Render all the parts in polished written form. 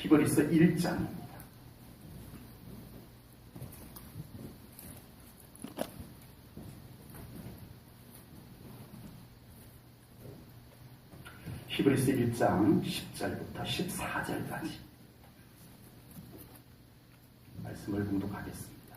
히브리서 1장입니다. 히브리서 1장 10절부터 14절까지 말씀을 봉독하겠습니다.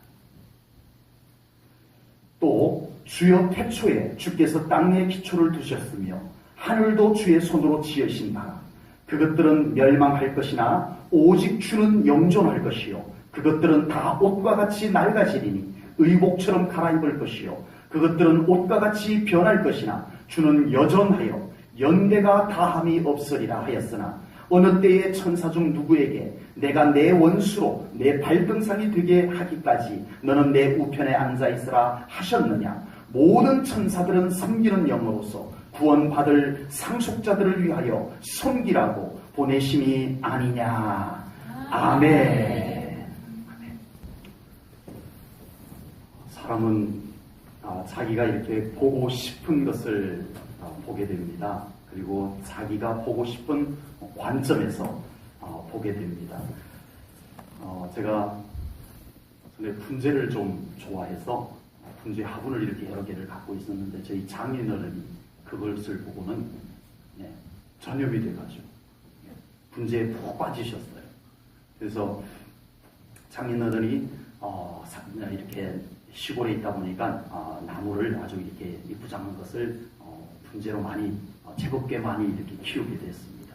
또 주여 태초에 주께서 땅에 기초를 두셨으며 하늘도 주의 손으로 지으신 바라. 그것들은 멸망할 것이나 오직 주는 영존할 것이요 그것들은 다 옷과 같이 낡아지리니 의복처럼 갈아입을 것이요 그것들은 옷과 같이 변할 것이나 주는 여전하여 연대가 다함이 없으리라 하였으나 어느 때에 천사 중 누구에게 내가 내 원수로 내 발등상이 되게 하기까지 너는 내 우편에 앉아있으라 하셨느냐. 모든 천사들은 섬기는 영으로서 구원받을 상속자들을 위하여 섬기라고 보내심이 아니냐. 아멘. 사람은 자기가 이렇게 보고 싶은 것을 보게 됩니다. 그리고 자기가 보고 싶은 관점에서 보게 됩니다. 제가 전에 분재를 좀 좋아해서 분재 화분을 이렇게 여러 개를 갖고 있었는데 저희 장인어른이 그것을 보고는 전염이 돼가지고 분재에 푹 빠지셨어요. 그래서 장인어른이 이렇게 시골에 있다 보니까 나무를 아주 이렇게 이쁘장한 것을 분재로 많이 즐겁게 많이 이렇게 키우게 됐습니다.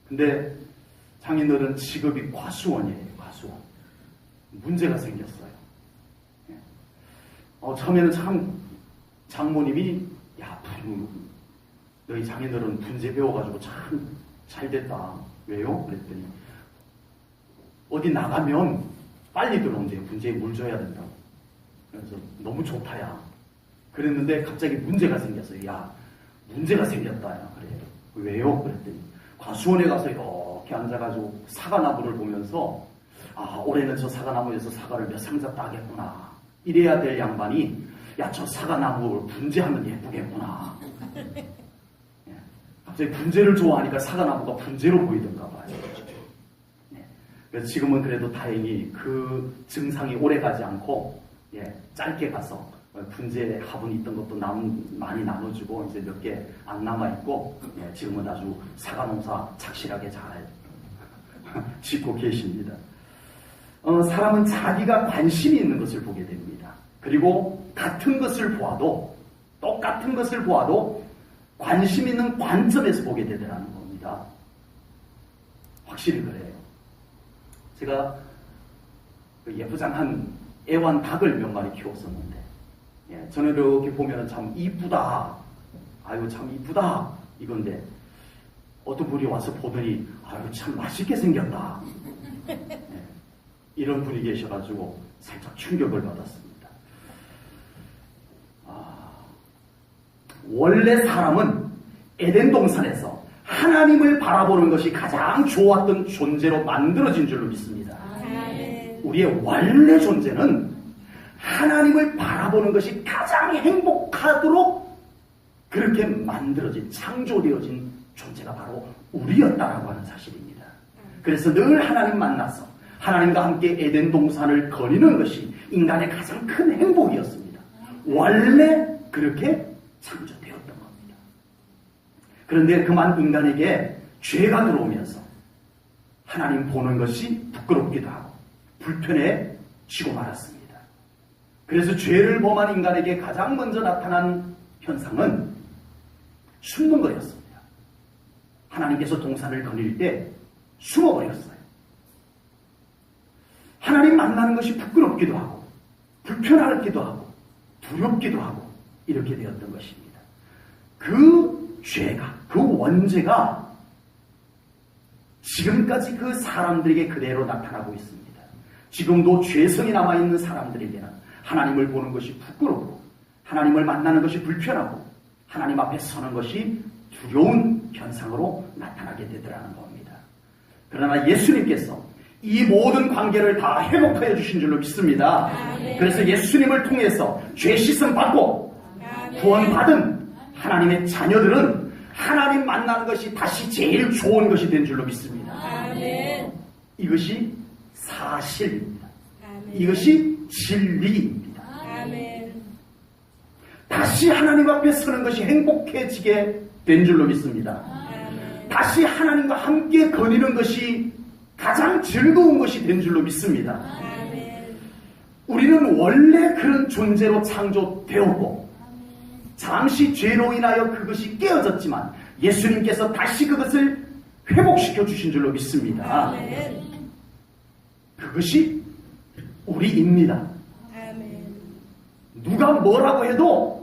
근데 장인어른 직업이 과수원이에요. 과수원. 문제가 생겼어요. 처음에는 참 장모님이 야 너희 장인어른 분재 배워가지고 참 잘 됐다. 왜요? 그랬더니 어디 나가면 빨리 들어온대요. 분재에 물 줘야 된다고. 그래서 너무 좋다야. 그랬는데 갑자기 문제가 생겼어요. 야 문제가 생겼다. 야. 그래. 왜요? 그랬더니 과수원에 가서 이렇게 앉아가지고 사과나무를 보면서 올해는 저 사과나무에서 사과를 몇 상자 따겠구나. 이래야 될 양반이 야 저 사과나무를 분재하면 예쁘겠구나. 갑자기 분재를 좋아하니까 사과나무가 분재로 보이던가 봐요. 그래서 지금은 그래도 다행히 그 증상이 오래 가지 않고 짧게 가서 분재 화분이 있던 것도 많이 나눠주고 이제 몇 개 안 남아있고 지금은 아주 사과 농사 착실하게 잘 짓고 계십니다. 사람은 자기가 관심이 있는 것을 보게 됩니다. 그리고 같은 것을 보아도 똑같은 것을 보아도 관심 있는 관점에서 보게 되더라는 겁니다. 확실히 그래요. 제가 예쁘장한 애완닭을 몇 마리 키웠었는데 저는 이렇게 보면 참 이쁘다. 아이고 참 이쁘다. 이건데 어떤 분이 와서 보더니 아이고 참 맛있게 생겼다. 이런 분이 계셔가지고 살짝 충격을 받았습니다. 원래 사람은 에덴 동산에서 하나님을 바라보는 것이 가장 좋았던 존재로 만들어진 줄로 믿습니다. 우리의 원래 존재는 하나님을 바라보는 것이 가장 행복하도록 그렇게 만들어진, 창조되어진 존재가 바로 우리였다라고 하는 사실입니다. 그래서 늘 하나님 만나서 하나님과 함께 에덴 동산을 거니는 것이 인간의 가장 큰 행복이었습니다. 원래 그렇게 창조되었던 겁니다. 그런데 그만 인간에게 죄가 들어오면서 하나님 보는 것이 부끄럽기도 하고 불편해지고 말았습니다. 그래서 죄를 범한 인간에게 가장 먼저 나타난 현상은 숨는 거였습니다. 하나님께서 동산을 거닐 때 숨어버렸어요. 하나님 만나는 것이 부끄럽기도 하고 불편하기도 하고 두렵기도 하고 이렇게 되었던 것입니다. 그 죄가, 그 원죄가 지금까지 그 사람들에게 그대로 나타나고 있습니다. 지금도 죄성이 남아있는 사람들에게는 하나님을 보는 것이 부끄럽고 하나님을 만나는 것이 불편하고 하나님 앞에 서는 것이 두려운 현상으로 나타나게 되더라는 겁니다. 그러나 예수님께서 이 모든 관계를 다 회복하여 주신 줄로 믿습니다. 그래서 예수님을 통해서 죄 씻음 받고 구원받은 하나님의 자녀들은 하나님 만나는 것이 다시 제일 좋은 것이 된 줄로 믿습니다. 아멘. 이것이 사실입니다. 아멘. 이것이 진리입니다. 아멘. 다시 하나님 앞에 서는 것이 행복해지게 된 줄로 믿습니다. 아멘. 다시 하나님과 함께 거니는 것이 가장 즐거운 것이 된 줄로 믿습니다. 아멘. 우리는 원래 그런 존재로 창조되었고 잠시 죄로 인하여 그것이 깨어졌지만 예수님께서 다시 그것을 회복시켜 주신 줄로 믿습니다. 아멘. 그것이 우리입니다. 아멘. 누가 뭐라고 해도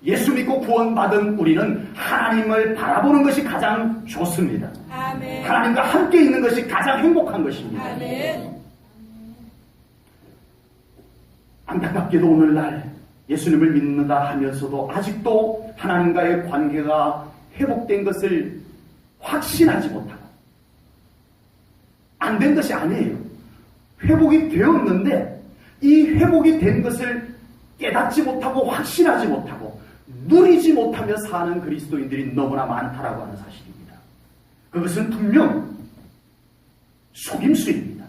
예수 믿고 구원받은 우리는 하나님을 바라보는 것이 가장 좋습니다. 아멘. 하나님과 함께 있는 것이 가장 행복한 것입니다. 아멘. 안타깝게도 오늘날 예수님을 믿는다 하면서도 아직도 하나님과의 관계가 회복된 것을 확신하지 못하고 안 된 것이 아니에요. 회복이 되었는데 이 회복이 된 것을 깨닫지 못하고 확신하지 못하고 누리지 못하며 사는 그리스도인들이 너무나 많다라고 하는 사실입니다. 그것은 분명 속임수입니다.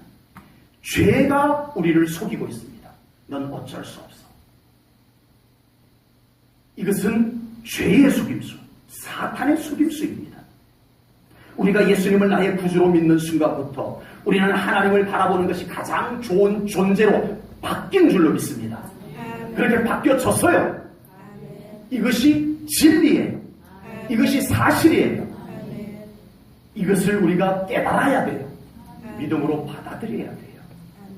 죄가 우리를 속이고 있습니다. 넌 어쩔 수 없어. 이것은 죄의 속임수, 사탄의 속임수입니다. 우리가 예수님을 나의 구주로 믿는 순간부터 우리는 하나님을 바라보는 것이 가장 좋은 존재로 바뀐 줄로 믿습니다. 그렇게 바뀌어졌어요. 아멘. 이것이 진리예요. 아멘. 이것이 사실이에요. 아멘. 이것을 우리가 깨달아야 돼요. 아멘. 믿음으로 받아들여야 돼요. 아멘.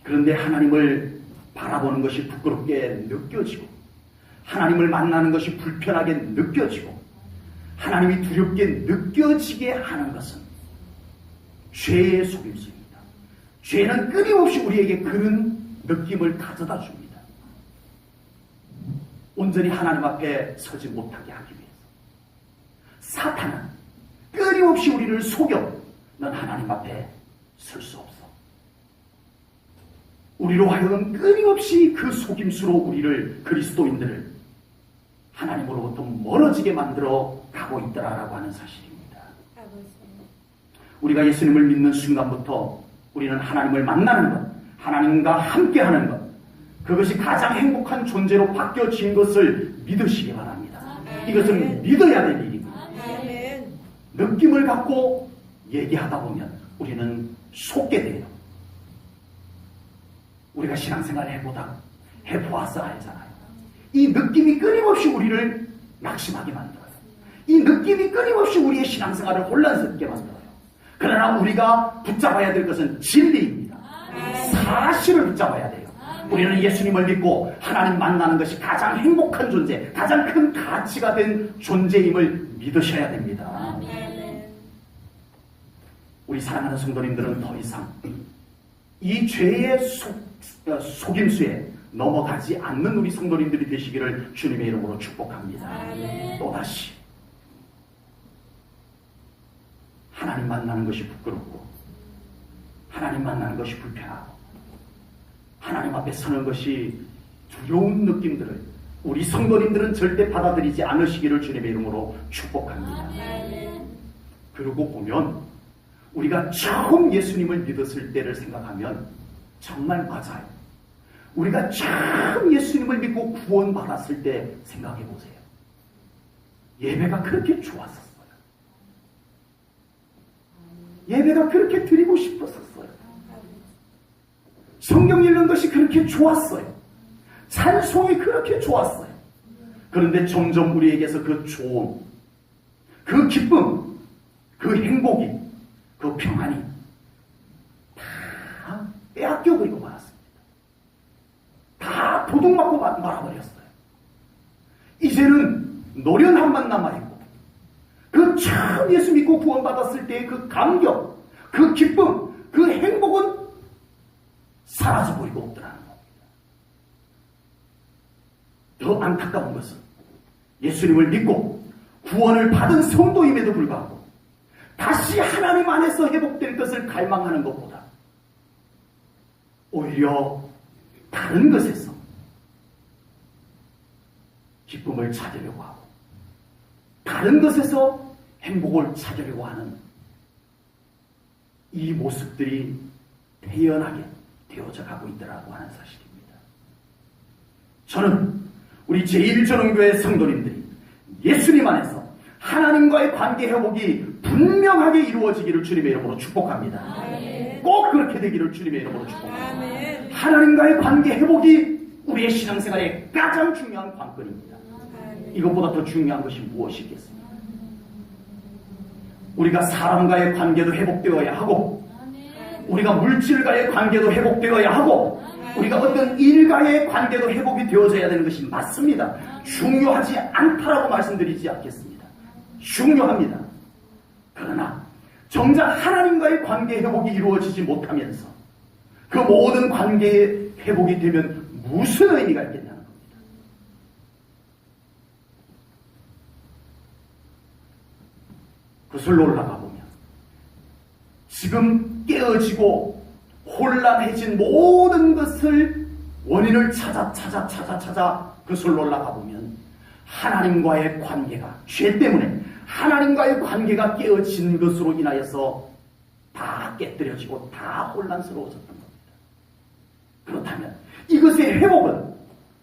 그런데 하나님을 바라보는 것이 부끄럽게 느껴지고 하나님을 만나는 것이 불편하게 느껴지고 하나님이 두렵게 느껴지게 하는 것은 죄의 속임수입니다. 죄는 끊임없이 우리에게 그런 느낌을 가져다 줍니다. 온전히 하나님 앞에 서지 못하게 하기 위해서. 사탄은 끊임없이 우리를 속여 넌 하나님 앞에 설 수 없어. 우리로 하여금 끊임없이 그 속임수로 우리를 그리스도인들을 하나님으로부터 멀어지게 만들어 가고 있더라라고 하는 사실입니다. 아버지. 우리가 예수님을 믿는 순간부터 우리는 하나님을 만나는 것, 하나님과 함께하는 것, 그것이 가장 행복한 존재로 바뀌어진 것을 믿으시기 바랍니다. 이것은 믿어야 될 일입니다. 아멘. 느낌을 갖고 얘기하다 보면 우리는 속게 돼요. 우리가 신앙생활을 해보아서 알잖아요. 이 느낌이 끊임없이 우리를 낙심하게 만들어요. 이 느낌이 끊임없이 우리의 신앙생활을 혼란스럽게 만들어요. 그러나 우리가 붙잡아야 될 것은 진리입니다. 사실을 붙잡아야 돼요. 우리는 예수님을 믿고 하나님 만나는 것이 가장 행복한 존재, 가장 큰 가치가 된 존재임을 믿으셔야 됩니다. 우리 사랑하는 성도님들은 더 이상 이 죄의 속임수에 넘어가지 않는 우리 성도님들이 되시기를 주님의 이름으로 축복합니다. 또다시 하나님 만나는 것이 부끄럽고 하나님 만나는 것이 불편하고 하나님 앞에 서는 것이 두려운 느낌들을 우리 성도님들은 절대 받아들이지 않으시기를 주님의 이름으로 축복합니다. 그러고 보면 우리가 처음 예수님을 믿었을 때를 생각하면 정말 맞아요. 우리가 처음 예수님을 믿고 구원받았을 때 생각해 보세요. 예배가 그렇게 좋았었어요. 예배가 그렇게 드리고 싶었었어요. 성경 읽는 것이 그렇게 좋았어요. 찬송이 그렇게 좋았어요. 그런데 점점 우리에게서 그 좋음, 그 기쁨, 그 행복이, 그 평안이 다 빼앗겨버리고 말았습니다. 다 도둑맞고 말아버렸어요. 이제는 노련함만 남아있고 그 처음 예수 믿고 구원받았을 때의 그 감격, 그 기쁨, 그 행복은 사라져버리고 없더라는 겁니다. 더 안타까운 것은 예수님을 믿고 구원을 받은 성도임에도 불구하고 다시 하나님 안에서 회복될 것을 갈망하는 것보다 오히려 다른 것에서 기쁨을 찾으려고 하고 다른 것에서 행복을 찾으려고 하는 이 모습들이 태연하게 되어져 가고 있더라고 하는 사실입니다. 저는 우리 제1전원교회 성도님들이 예수님 안에서 하나님과의 관계 회복이 분명하게 이루어지기를 주님의 이름으로 축복합니다. 아멘. 꼭 그렇게 되기를 주님의 이름으로 축복합니다. 아멘. 하나님과의 관계 회복이 우리의 신앙생활의 가장 중요한 관건입니다. 아멘. 이것보다 더 중요한 것이 무엇이겠습니까? 우리가 사람과의 관계도 회복되어야 하고, 우리가 물질과의 관계도 회복되어야 하고, 우리가 어떤 일과의 관계도 회복이 되어져야 되는 것이 맞습니다. 중요하지 않다라고 말씀드리지 않겠습니다. 중요합니다. 그러나 정작 하나님과의 관계 회복이 이루어지지 못하면서 그 모든 관계의 회복이 되면 무슨 의미가 있겠냐는 겁니다. 그슬로 올라가 보면 지금 깨어지고 혼란해진 모든 것을 원인을 찾아 그슬로 올라가 보면 하나님과의 관계가, 죄 때문에 하나님과의 관계가 깨어진 것으로 인하여서 다 깨뜨려지고 다 혼란스러워졌던 겁니다. 그렇다면 이것의 회복은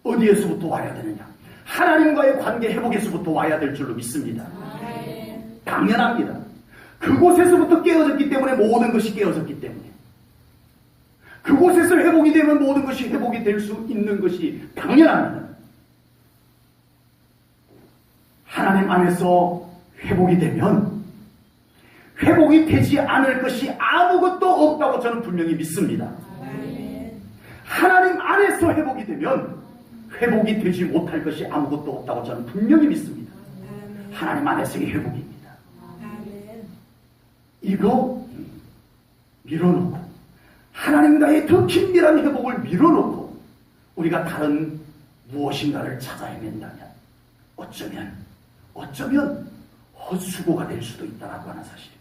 어디에서부터 와야 되느냐? 하나님과의 관계 회복에서부터 와야 될 줄로 믿습니다. 당연합니다. 그곳에서부터 깨어졌기 때문에 모든 것이 깨어졌기 때문에 그곳에서 회복이 되면 모든 것이 회복이 될 수 있는 것이 당연합니다. 하나님 안에서 회복이 되면 회복이 되지 않을 것이 아무것도 없다고 저는 분명히 믿습니다. 하나님 안에서 회복이 되면 회복이 되지 못할 것이 아무것도 없다고 저는 분명히 믿습니다. 하나님 안에서의 회복입니다. 이거 밀어놓고 하나님과의 더 긴밀한 회복을 밀어놓고 우리가 다른 무엇인가를 찾아 헤맨다면 어쩌면 헛수고가 될 수도 있다라고 하는 사실입니다.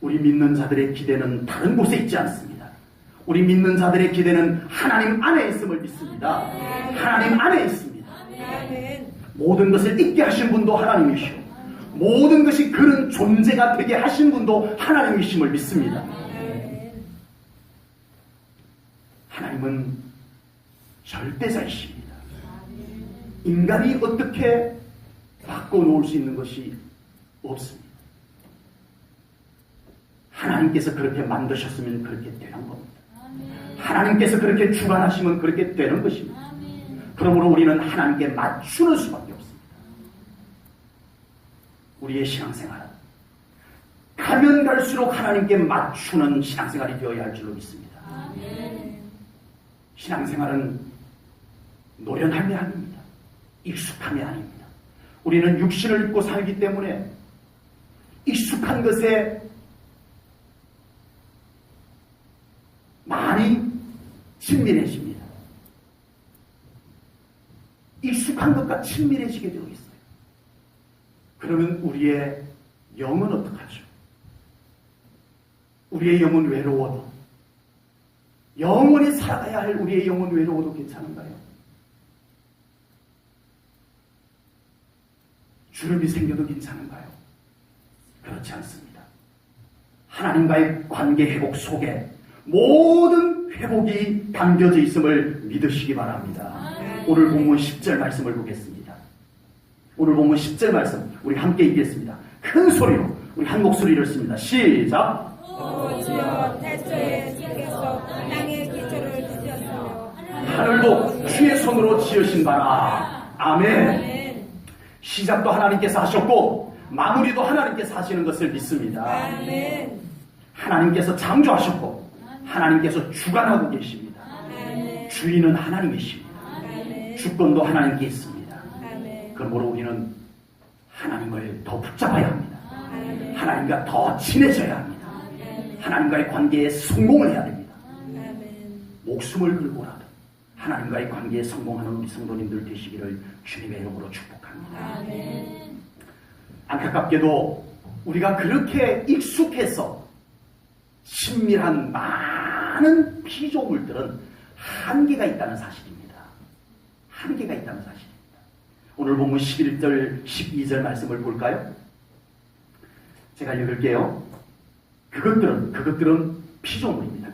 우리 믿는 자들의 기대는 다른 곳에 있지 않습니다. 우리 믿는 자들의 기대는 하나님 안에 있음을 믿습니다. 하나님 안에 있습니다. 모든 것을 있게 하신 분도 하나님이시오. 모든 것이 그런 존재가 되게 하신 분도 하나님이심을 믿습니다. 하나님은 절대자이십니다. 인간이 어떻게 바꿔놓을 수 있는 것이 없습니다. 하나님께서 그렇게 만드셨으면 그렇게 되는 겁니다. 하나님께서 그렇게 주관하시면 그렇게 되는 것입니다. 그러므로 우리는 하나님께 맞추는 수밖에 없습니다. 우리의 신앙생활은 가면 갈수록 하나님께 맞추는 신앙생활이 되어야 할 줄로 믿습니다. 신앙생활은 노련함이 아닙니다. 익숙함이 아닙니다. 우리는 육신을 입고 살기 때문에 익숙한 것에 많이 친밀해집니다. 익숙한 것과 친밀해지게 되어 있어요. 그러면 우리의 영은 어떡하죠? 우리의 영은 외로워도, 영원히 살아가야 할 우리의 영은 외로워도 괜찮은가요? 주름이 생겨도 괜찮은가요? 그렇지 않습니다. 하나님과의 관계 회복 속에 모든 회복이 담겨져 있음을 믿으시기 바랍니다. 오늘 본문 10절 말씀을 보겠습니다. 오늘 본문 10절 말씀 우리 함께 읽겠습니다. 큰 소리로 우리 한 목소리를 씁니다. 시작. 오 주여 태초에 주께서 땅의 기초를 지으셨으며 하늘도 주의 손으로 지으신 바라. 아멘. 시작도 하나님께서 하셨고 마무리도 하나님께서 하시는 것을 믿습니다. 아멘. 하나님께서 창조하셨고 하나님께서 주관하고 계십니다. 아멘. 주인은 하나님이십니다. 아멘. 주권도 하나님께 있습니다. 아멘. 그러므로 우리는 하나님을 더 붙잡아야 합니다. 아멘. 하나님과 더 친해져야 합니다. 하나님과의 관계에 성공을 해야 됩니다. 아멘. 목숨을 걸고라도 하나님과의 관계에 성공하는 우리 성도님들 되시기를 주님의 이름으로 축복합니다. 아멘. 안타깝게도 우리가 그렇게 익숙해서 친밀한 많은 피조물들은 한계가 있다는 사실입니다. 한계가 있다는 사실입니다. 오늘 본문 11절, 12절 말씀을 볼까요? 제가 읽을게요. 그것들은 피조물입니다.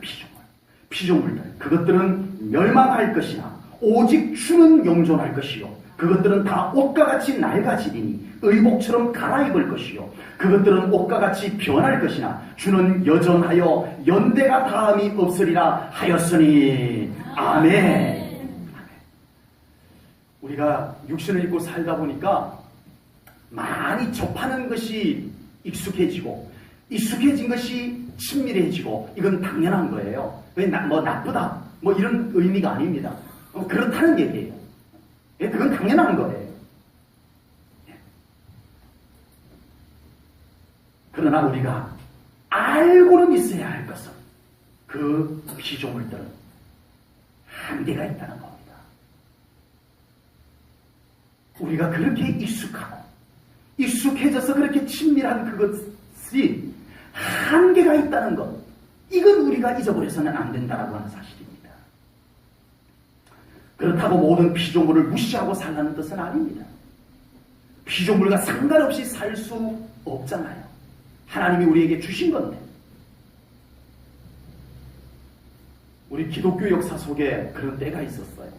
피조물들. 그것들은 멸망할 것이나 오직 주는 영존할 것이요. 그것들은 다 옷과 같이 낡아지리니 의복처럼 갈아입을 것이요. 그것들은 옷과 같이 변할 것이나 주는 여전하여 연대가 다함이 없으리라 하였으니. 아멘. 우리가 육신을 입고 살다 보니까 많이 접하는 것이 익숙해진 것이 친밀해지고, 이건 당연한 거예요. 뭐 나쁘다 뭐 이런 의미가 아닙니다. 그렇다는 얘기예요. 그건 당연한 거예요. 그러나 우리가 알고는 있어야 할 것은 그 피조물들은 한계가 있다는 겁니다. 우리가 그렇게 익숙해져서 그렇게 친밀한 그것이 한계가 있다는 것, 이건 우리가 잊어버려서는 안 된다라고 하는 사실입니다. 그렇다고 모든 피조물을 무시하고 살라는 뜻은 아닙니다. 피조물과 상관없이 살 수 없잖아요. 하나님이 우리에게 주신 건데. 우리 기독교 역사 속에 그런 때가 있었어요.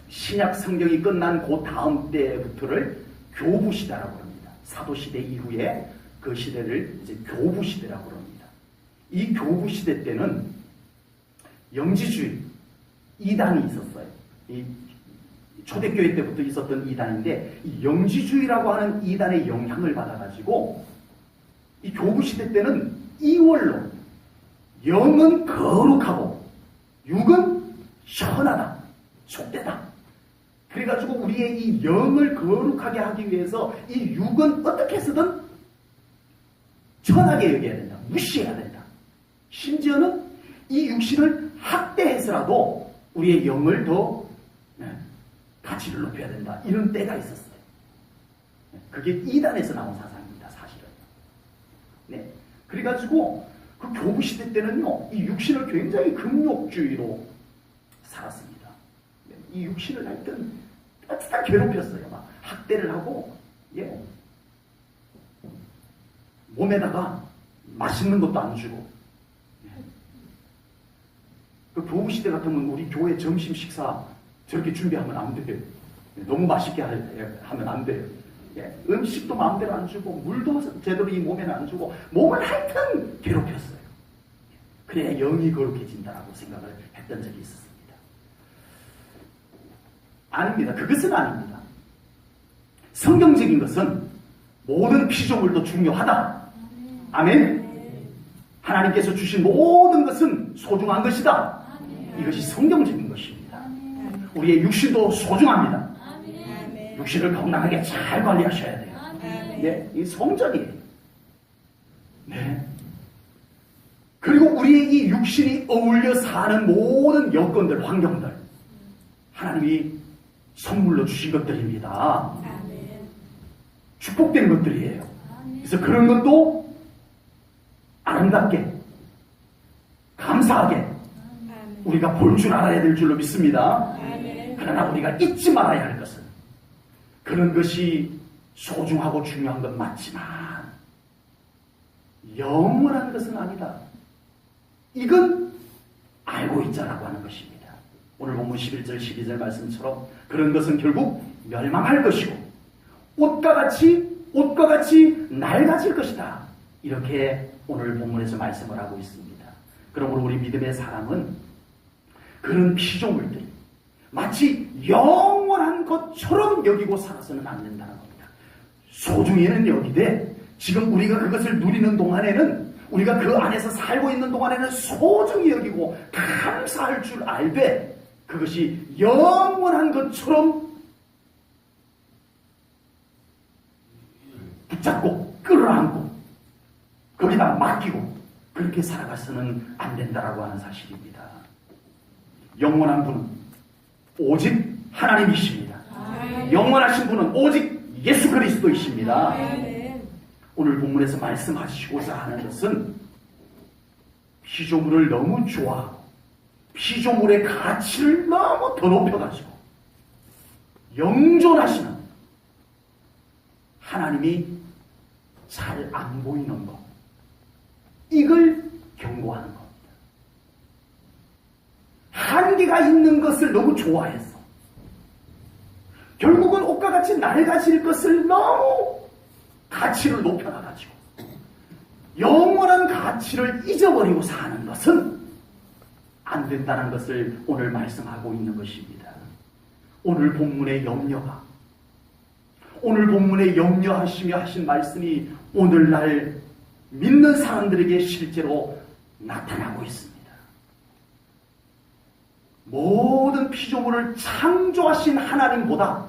신약 성경이 끝난 그 다음 때부터를 교부시대라고 합니다. 사도시대 이후에 그 시대를 이제 교부시대라고 합니다. 이 교부시대 때는 영지주의 이단이 있었어요. 이 초대교회 때부터 있었던 이단인데, 이 영지주의라고 하는 이단의 영향을 받아가지고 이 교부시대 때는 이원로, 영은 거룩하고 육은 선하다, 속되다. 그래가지고 우리의 이 영을 거룩하게 하기 위해서 이 육은 어떻게 해서든 천하게 여겨야 된다, 무시해야 된다. 심지어는 이 육신을 학대해서라도 우리의 영을 더 가치를 높여야 된다, 이런 때가 있었어요. 그게 이단에서 나온 사상입니다, 사실은. 네. 그래가지고 그 교부시대 때는요, 이 육신을 굉장히 금욕주의로 살았습니다. 이 육신을 하여튼 다 괴롭혔어요. 막 학대를 하고, 예. 몸에다가 맛있는 것도 안 주고. 예. 그 교부시대 같으면 우리 교회 점심 식사 저렇게 준비하면 안 돼요. 너무 맛있게 하면 안 돼요. 예. 음식도 마음대로 안 주고, 물도 제대로 이 몸에는 안 주고, 몸을 하여튼 괴롭혔어요. 그래야 영이 거룩해진다라고 생각을 했던 적이 있었습니다. 아닙니다. 그것은 아닙니다. 성경적인 것은 모든 피조물도 중요하다. 아멘. 하나님께서 주신 모든 것은 소중한 것이다. 이것이 성경적인 것입니다. 우리의 육신도 소중합니다. 육신을 건강하게 잘 관리하셔야 돼요. 네, 이 성전이에요. 네. 그리고 우리의 이 육신이 어울려 사는 모든 여건들, 환경들, 하나님이 선물로 주신 것들입니다. 축복된 것들이에요. 그래서 그런 것도 아름답게, 감사하게 우리가 볼 줄 알아야 될 줄로 믿습니다. 그러나 우리가 잊지 말아야 할 것은, 그런 것이 소중하고 중요한 건 맞지만 영원한 것은 아니다. 이건 알고 있자라고 하는 것입니다. 오늘 본문 11절 12절 말씀처럼 그런 것은 결국 멸망할 것이고 옷과 같이 낡아질 것이다. 이렇게 오늘 본문에서 말씀을 하고 있습니다. 그러므로 우리 믿음의 사람은 그런 피조물들이 마치 영원한 것처럼 여기고 살아서는 안 된다는 겁니다. 소중히는 여기되, 지금 우리가 그것을 누리는 동안에는, 우리가 그 안에서 살고 있는 동안에는 소중히 여기고 감사할 줄 알되, 그것이 영원한 것처럼 붙잡고 끌어안고 거기다 맡기고 그렇게 살아가서는 안 된다라고 하는 사실입니다. 영원한 분은 오직 하나님이십니다. 영원하신 분은 오직 예수 그리스도이십니다. 오늘 본문에서 말씀하시고자 하는 것은 피조물을 너무 좋아하고 피조물의 가치를 너무 더 높여가지고 영존하시는 하나님이 잘 안 보이는 것. 이걸 경고하는 겁니다. 한계가 있는 것을 너무 좋아해서 결국은 옷과 같이 낡아질 것을 너무 가치를 높여놔가지고 영원한 가치를 잊어버리고 사는 것은 안 된다는 것을 오늘 말씀하고 있는 것입니다. 오늘 본문의 염려하시며 하신 말씀이 오늘날 믿는 사람들에게 실제로 나타나고 있습니다. 모든 피조물을 창조하신 하나님보다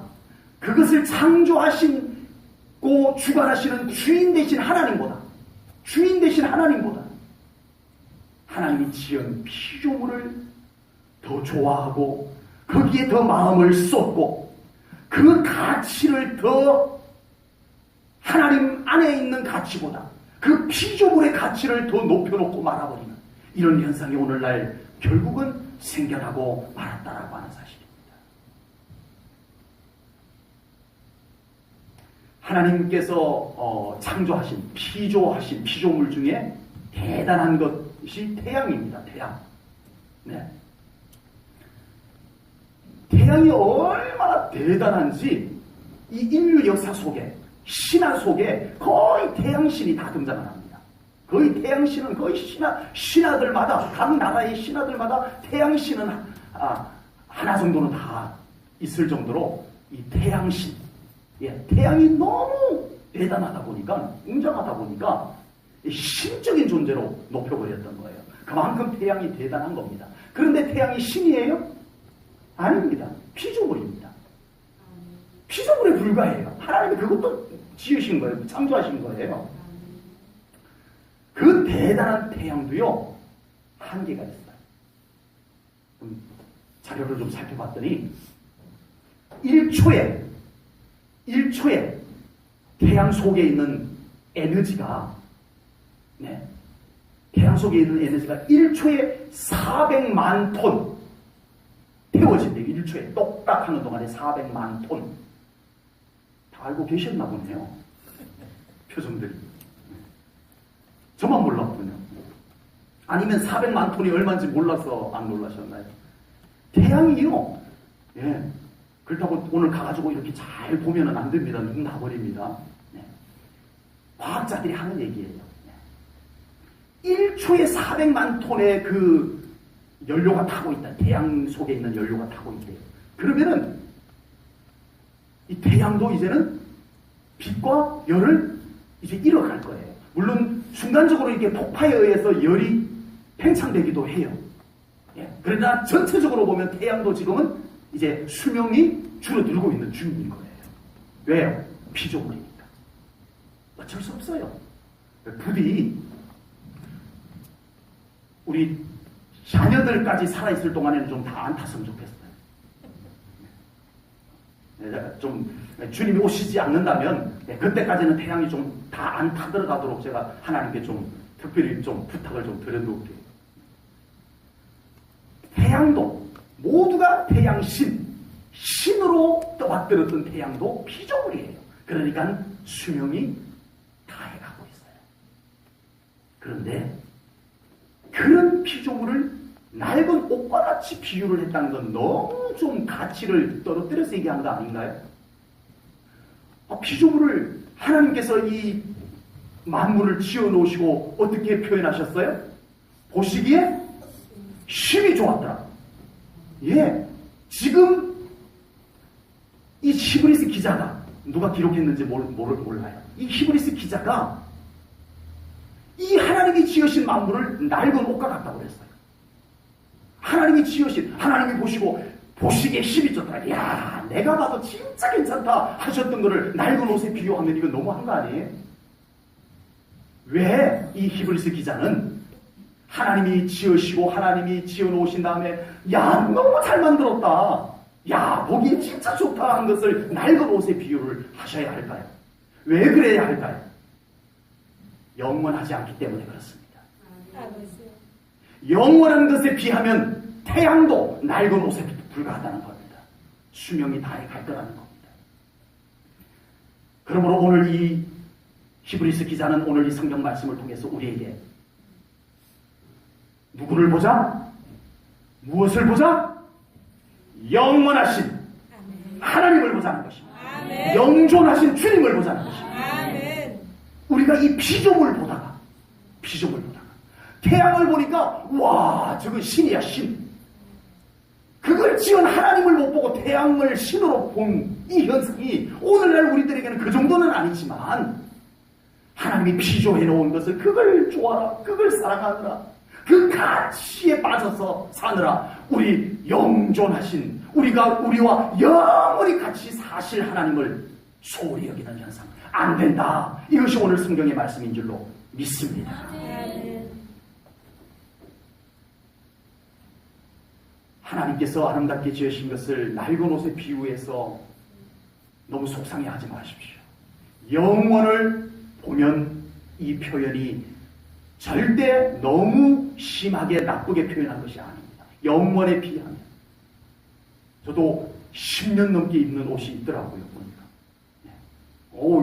그것을 창조하시고 주관하시는 주인 되신 하나님보다 하나님이 지은 피조물을 더 좋아하고 거기에 더 마음을 쏟고 그 가치를 더 하나님 안에 있는 가치보다 그 피조물의 가치를 더 높여놓고 말아버리는 이런 현상이 오늘날 결국은 생겨나고 말았다라고 하는 사실입니다. 하나님께서 창조하신 피조물 중에 대단한 것이 태양입니다. 태양. 네. 태양이 얼마나 대단한지 이 인류 역사 속에 신화 속에 거의 태양신이 다 등장을 합니다. 거의 태양신은 거의 신화들마다 각 나라의 신화들마다 태양신은 하나 정도는 다 있을 정도로 이 태양신, 태양이 너무 대단하다 보니까 웅장하다 보니까 신적인 존재로 높여버렸던 거예요. 그만큼 태양이 대단한 겁니다. 그런데 태양이 신이에요? 아닙니다. 피조물입니다. 피조물에 불과해요. 하나님이 그것도 지으신 거예요. 창조하신 거예요. 그 대단한 태양도요, 한계가 있어요. 자료를 좀 살펴봤더니 1초에 태양 속에 있는 에너지가 태양 속에 있는 에너지가 1초에 400만 톤 태워진대요. 1초에 똑딱 하는 동안에 400만 톤. 다 알고 계셨나 보네요. 표정들이. 저만 몰랐군요. 아니면 400만 톤이 얼마인지 몰라서 안 놀라셨나요? 태양이요. 그렇다고 오늘 가가지고 이렇게 잘 보면은 안 됩니다. 눈 나버립니다. 과학자들이 하는 얘기예요. 1초에 400만 톤의 그 연료가 타고 있다. 태양 속에 있는 연료가 타고 있대요. 그러면은 이 태양도 이제는 빛과 열을 이제 잃어갈 거예요. 물론 순간적으로 이렇게 폭파에 의해서 열이 팽창되기도 해요. 그러나 전체적으로 보면 태양도 지금은 이제 수명이 줄어들고 있는 중인 거예요. 왜요? 피조물이니까. 어쩔 수 없어요. 부디 우리 자녀들까지 살아있을 동안에는 좀 다 안 탔으면 좋겠어요. 좀 주님이 오시지 않는다면 그때까지는 태양이 좀 다 안 타들어가도록 제가 하나님께 좀 특별히 좀 부탁을 좀 드려놓을게요. 태양도 모두가 신으로 떠받들었던 태양도 피조물이에요. 그러니까 수명이 다해가고 있어요. 그런데 그런 피조물을 낡은 옷과 같이 비유를 했다는 건 너무 좀 가치를 떨어뜨려서 얘기한 거 아닌가요? 피조물을 하나님께서 이 만물을 지어놓으시고 어떻게 표현하셨어요? 보시기에 힘이 좋았더라. 지금 이 히브리스 기자가 누가 기록했는지 몰라요. 이 히브리스 기자가 이 하나님이 지으신 만물을 낡은 옷과 같다고 그랬어요. 하나님이 보시고 보시기에 힘이 좋더라. 야, 내가 봐도 진짜 괜찮다 하셨던 거를 낡은 옷에 비유하면 이거 너무한 거 아니에요? 왜 이 히브리스 기자는 하나님이 지으시고 하나님이 지어놓으신 다음에 야, 너무 잘 만들었다. 야, 보기 진짜 좋다 한 것을 낡은 옷에 비유를 하셔야 할까요? 왜 그래야 할까요? 영원하지 않기 때문에 그렇습니다. 영원한 것에 비하면 태양도 낡은 옷에 불과하다는 겁니다. 수명이 다해 갈 거라는 겁니다. 그러므로 오늘 이 히브리서 기자는 오늘 이 성경 말씀을 통해서 우리에게 누구를 보자? 무엇을 보자? 영원하신 하나님을 보자는 것입니다. 아멘. 영존하신 주님을 보자는 것입니다. 아멘. 우리가 이 피조물 보다가 태양을 보니까 와 저건 신이야 신. 그걸 지은 하나님을 못 보고 태양을 신으로 본 이 현상이 오늘날 우리들에게는 그 정도는 아니지만 하나님이 피조해 놓은 것을 그걸 좋아라, 그걸 사랑하느라, 그 가치에 빠져서 사느라 우리 영존하신 우리와 영원히 같이 사실 하나님을 소홀히 여기는 현상 안 된다. 이것이 오늘 성경의 말씀인 줄로 믿습니다. 아멘. 하나님께서 아름답게 지으신 것을 낡은 옷에 비유해서 너무 속상해하지 마십시오. 영원을 보면 이 표현이 절대 너무 심하게 나쁘게 표현한 것이 아닙니다. 영원에 비하면. 저도 10년 넘게 입는 옷이 있더라고요. 보니까.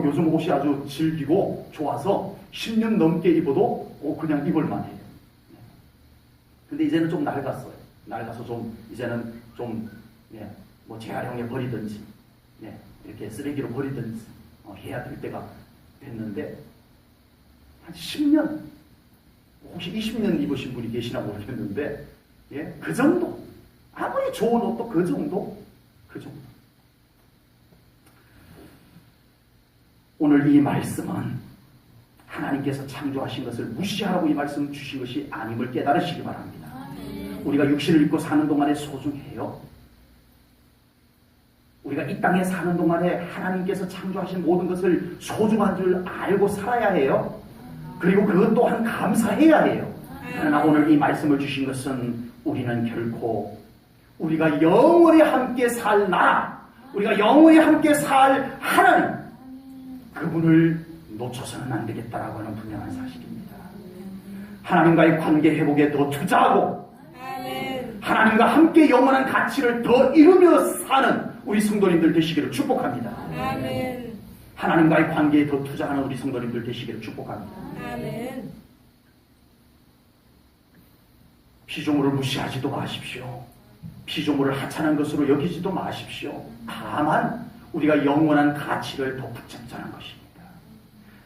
요즘 옷이 아주 질기고 좋아서 10년 넘게 입어도 그냥 입을만 해요. 근데 이제는 좀 낡았어요. 낡아서 이제는 뭐 재활용해 버리든지, 이렇게 쓰레기로 버리든지 해야 될 때가 됐는데, 한 10년, 혹시 20년 입으신 분이 계시나 모르겠는데, 그 정도. 아무리 좋은 옷도 그 정도. 오늘 이 말씀은 하나님께서 창조하신 것을 무시하라고 이 말씀 주신 것이 아님을 깨달으시기 바랍니다. 우리가 육신을 입고 사는 동안에 소중해요. 우리가 이 땅에 사는 동안에 하나님께서 창조하신 모든 것을 소중한 줄 알고 살아야 해요. 그리고 그것 또한 감사해야 해요. 그러나 오늘 이 말씀을 주신 것은 우리는 결코 우리가 영원히 함께 살 나라, 우리가 영원히 함께 살 하나님, 그분을 놓쳐서는 안 되겠다라고 하는 분명한 사실입니다. 하나님과의 관계 회복에 더 투자하고 하나님과 함께 영원한 가치를 더 이루며 사는 우리 성도님들 되시기를 축복합니다. 아멘. 하나님과의 관계에 더 투자하는 우리 성도님들 되시기를 축복합니다. 아멘. 피조물을 무시하지도 마십시오. 피조물을 하찮은 것으로 여기지도 마십시오. 다만 우리가 영원한 가치를 더 붙잡자는 것입니다.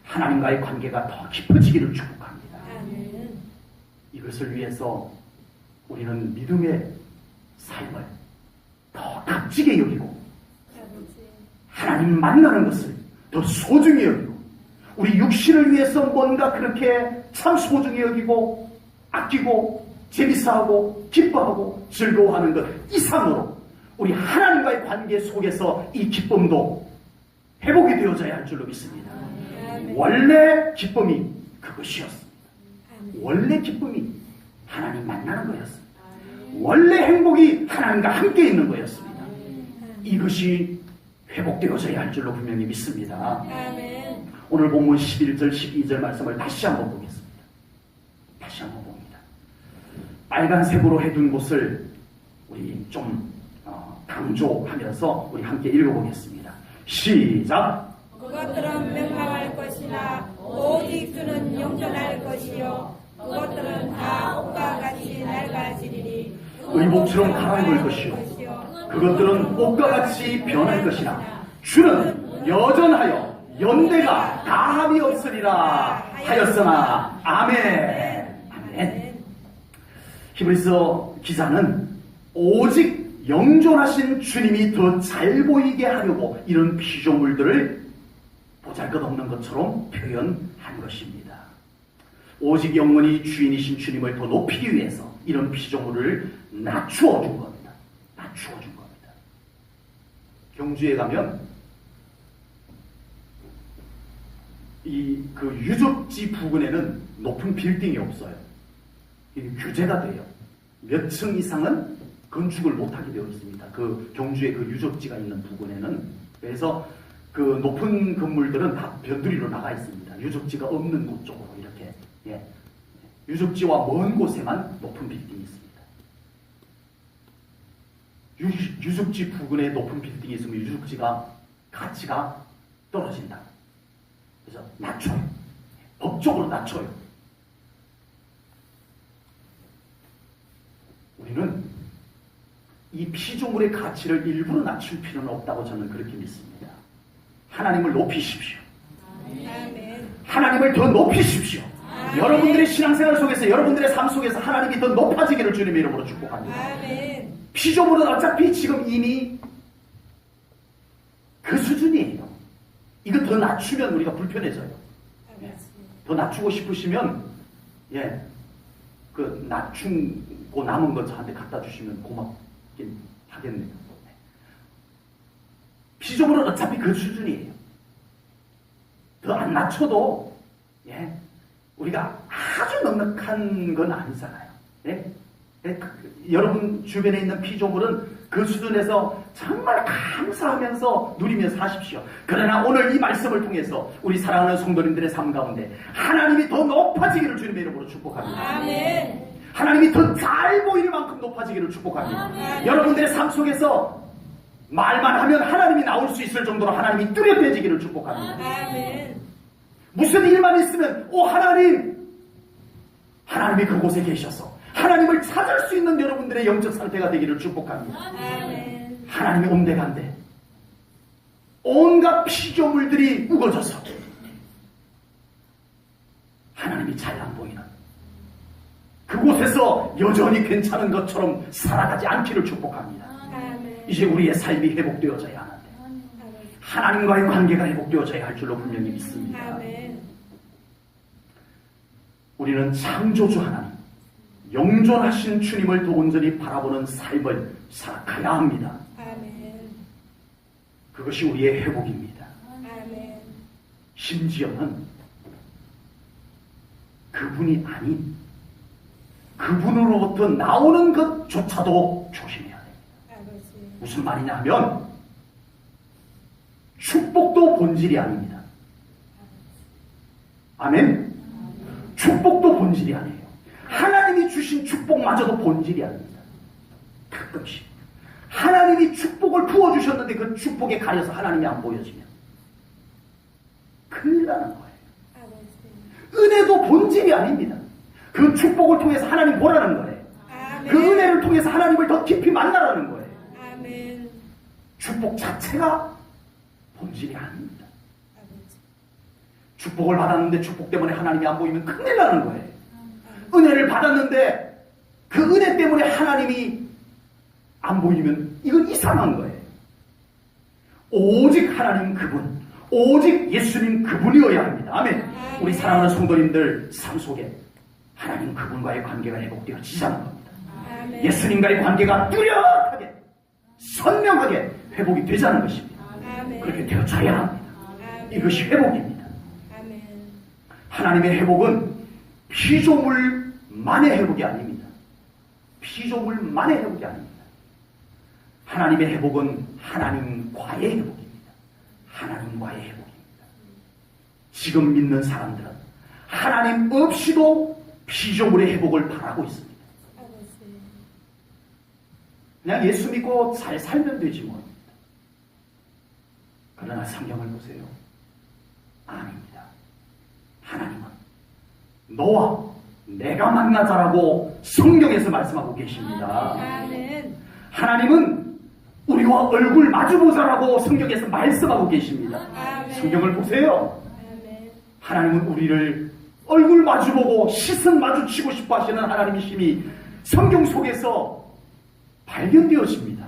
하나님과의 관계가 더 깊어지기를 축복합니다. 아멘. 이것을 위해서 우리는 믿음의 삶을 더 값지게 여기고 하나님 만나는 것을 더 소중히 여기고 우리 육신을 위해서 뭔가 그렇게 참 소중히 여기고 아끼고 재밌어하고 기뻐하고 즐거워하는 것 이상으로 우리 하나님과의 관계 속에서 이 기쁨도 회복이 되어져야 할 줄로 믿습니다. 원래 기쁨이 그것이었습니다. 원래 기쁨이 하나님 만나는 거였습니다. 원래 행복이 하나님과 함께 있는 거였습니다. 이것이 회복되어져야 할 줄로 분명히 믿습니다. 아멘. 오늘 본문 11절 12절 말씀을 다시 한번 보겠습니다. 다시 한번 봅니다. 빨간색으로 해둔 곳을 우리 좀 강조하면서 우리 함께 읽어보겠습니다. 시작! 그것들은 멸망할 것이나 오직 주는 영존할 것이요 그것들은 다 옷과 같이 낡아지리니 의복처럼 갈아입을 것이요 그것들은 옷과 같이 변할 것이나 주는 여전하여 연대가 다함이 없으리라 하였으나 아멘. 아멘. 히브리서 기자는 오직 영존하신 주님이 더 잘 보이게 하려고 이런 피조물들을 보잘것없는 것처럼 표현한 것입니다. 오직 영원히 주인이신 주님을 더 높이기 위해서 이런 피조물을 낮추어 준 겁니다. 낮추어 준 겁니다. 경주에 가면 그 유적지 부근에는 높은 빌딩이 없어요. 이게 규제가 돼요. 몇 층 이상은 건축을 못하게 되어 있습니다. 그 경주의 그 유적지가 있는 부근에는. 그래서 그 높은 건물들은 다 변두리로 나가 있습니다. 유적지가 없는 곳 쪽으로 이렇게. 유적지와 먼 곳에만 높은 빌딩이 있습니다. 유적지 부근에 높은 빌딩이 있으면 유적지가 가치가 떨어진다. 그래서 낮춰요. 법적으로 낮춰요. 우리는 이 피조물의 가치를 일부러 낮출 필요는 없다고 저는 그렇게 믿습니다. 하나님을 높이십시오. 아멘. 하나님을 더 높이십시오. 여러분들의 신앙생활 속에서, 여러분들의 삶 속에서 하나님이 더 높아지기를 주님의 이름으로 축복합니다. 아멘. 피조물은 어차피 지금 이미 그 수준이에요. 이거 더 낮추면 우리가 불편해져요. 더 낮추고 싶으시면, 예, 그 낮추고 남은 거 저한테 갖다 주시면 고맙긴 하겠네요. 피조물은 어차피 그 수준이에요. 더 안 낮춰도, 예, 우리가 아주 넉넉한 건 아니잖아요. 예? 여러분 주변에 있는 피조물은 그 수준에서 정말 감사하면서 누리며 사십시오. 그러나 오늘 이 말씀을 통해서 우리 사랑하는 성도님들의 삶 가운데 하나님이 더 높아지기를 주님의 이름으로 축복합니다. 아멘. 하나님이 더 잘 보이는 만큼 높아지기를 축복합니다. 아멘. 여러분들의 삶 속에서 말만 하면 하나님이 나올 수 있을 정도로 하나님이 뚜렷해지기를 축복합니다. 아멘. 무슨 일만 있으면 오 하나님, 하나님이 그곳에 계셔서 하나님을 찾을 수 있는 여러분들의 영적 상태가 되기를 축복합니다. 아멘. 하나님이 온데간데 온갖 피조물들이 우거져서 하나님이 잘 안 보이는 그곳에서 여전히 괜찮은 것처럼 살아가지 않기를 축복합니다. 아멘. 이제 우리의 삶이 회복되어져야 하는데 하나님과의 관계가 회복되어져야 할 줄로 분명히 믿습니다. 아멘. 우리는 창조주 하나님, 영존하신 주님을 더 온전히 바라보는 삶을 살아가야 합니다. 아멘. 그것이 우리의 회복입니다. 아멘. 심지어는 그분이 아닌 그분으로부터 나오는 것조차도 조심해야 됩니다. 아버지. 무슨 말이냐 하면 축복도 본질이 아닙니다. 아멘? 축복도 본질이 아니에요. 하나님이 주신 축복마저도 본질이 아닙니다. 가끔씩 하나님이 축복을 부어주셨는데 그 축복에 가려서 하나님이 안 보여지면 큰일 나는 거예요. 아버지. 은혜도 본질이 아닙니다. 그 축복을 통해서 하나님 보라는 거예요. 아멘. 그 은혜를 통해서 하나님을 더 깊이 만나라는 거예요. 아멘. 축복 자체가 본질이 아닙니다. 아버지. 축복을 받았는데 축복 때문에 하나님이 안 보이면 큰일 나는 거예요. 은혜를 받았는데 그 은혜 때문에 하나님이 안 보이면 이건 이상한 거예요. 오직 하나님 그분, 오직 예수님 그분이어야 합니다. 아멘. 우리 사랑하는 성도님들 삶 속에 하나님 그분과의 관계가 회복되어지자는 겁니다. 아멘. 예수님과의 관계가 뚜렷하게 선명하게 회복이 되자는 것입니다. 아멘. 그렇게 되어져야 합니다. 아멘. 이것이 회복입니다. 아멘. 하나님의 회복은 피조물만의 회복이 아닙니다. 피조물만의 회복이 아닙니다. 하나님의 회복은 하나님과의 회복입니다. 하나님과의 회복입니다. 지금 믿는 사람들은 하나님 없이도 피조물의 회복을 바라고 있습니다. 아버지. 그냥 예수 믿고 잘 살면 되지 뭐. 그러나 성경을 보세요. 아닙니다. 하나님은 너와 내가 만나자라고 성경에서 말씀하고 계십니다. 아멘. 하나님은 우리와 얼굴 마주보자라고 성경에서 말씀하고 계십니다. 아멘. 성경을 보세요. 아멘. 하나님은 우리를 얼굴 마주보고 시선 마주치고 싶어 하시는 하나님이심이 성경 속에서 발견되었습니다.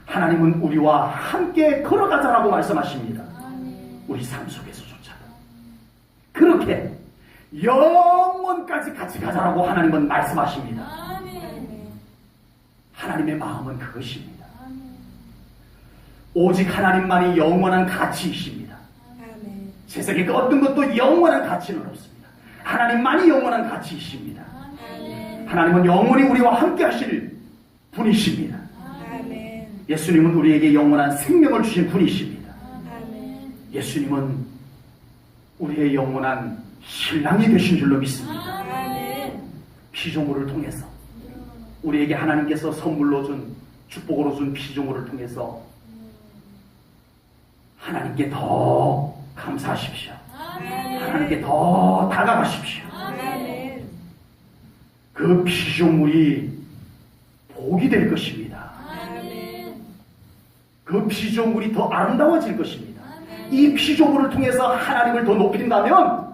하나님은 우리와 함께 걸어가자라고 말씀하십니다. 우리 삶 속에서조차도 그렇게 영원까지 같이 가자라고 하나님은 말씀하십니다. 하나님의 마음은 그것입니다. 오직 하나님만이 영원한 가치이십니다. 아멘. 세상에 그 어떤 것도 영원한 가치는 없습니다. 하나님만이 영원한 가치이십니다. 아멘. 하나님은 영원히 우리와 함께 하실 분이십니다. 아멘. 예수님은 우리에게 영원한 생명을 주신 분이십니다. 아멘. 예수님은 우리의 영원한 신랑이 되신 줄로 믿습니다. 아멘. 피조물을 통해서 우리에게 하나님께서 선물로 준 축복으로 준 피조물을 통해서 하나님께 더 감사하십시오. 아멘. 하나님께 더 다가가십시오. 아멘. 그 피조물이 복이 될 것입니다. 아멘. 그 피조물이 더 아름다워질 것입니다. 아멘. 이 피조물을 통해서 하나님을 더 높인다면,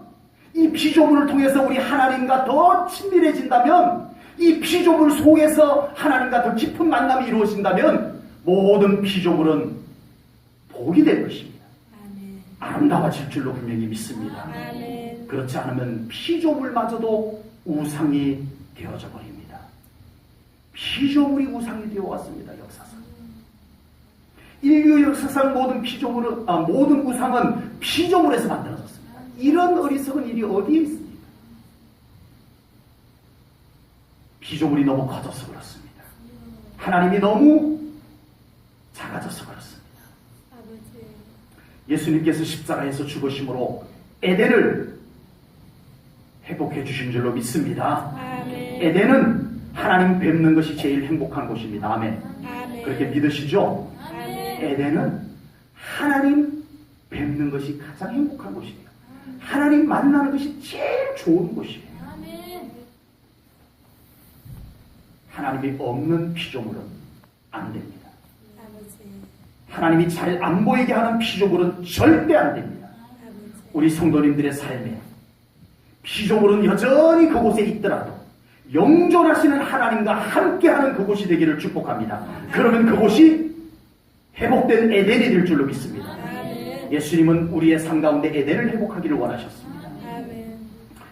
이 피조물을 통해서 우리 하나님과 더 친밀해진다면, 이 피조물 속에서 하나님과 더 깊은 만남이 이루어진다면 모든 피조물은 복이 될 것입니다. 아멘. 아름다워질 줄로 분명히 믿습니다. 아멘. 그렇지 않으면 피조물마저도 우상이 되어져 버립니다. 피조물이 우상이 되어 왔습니다. 역사상. 인류 역사상 모든 우상은 피조물에서 만들어졌습니다. 이런 어리석은 일이 어디에 있습니까? 피조물이 너무 커져서 그렇습니다. 하나님이 너무 작아져서 그렇습니다. 아버지. 예수님께서 십자가에서 죽으심으로 에덴을 회복해 주신 줄로 믿습니다. 아멘. 에덴은 하나님 뵙는 것이 제일 행복한 곳입니다. 아멘. 아멘. 그렇게 믿으시죠? 아멘. 에덴은 하나님 뵙는 것이 가장 행복한 곳이에요. 하나님 만나는 것이 제일 좋은 곳이에요. 아멘. 하나님이 없는 피조물은 안 됩니다. 아버지. 하나님이 잘 안 보이게 하는 피조물은 절대 안 됩니다. 아버지. 우리 성도님들의 삶에 피조물은 여전히 그곳에 있더라도 영존하시는 하나님과 함께하는 그곳이 되기를 축복합니다. 그러면 그곳이 회복된 에덴이 될 줄로 믿습니다. 아멘. 예수님은 우리의 삶 가운데 에덴을 회복하기를 원하셨습니다. 아멘.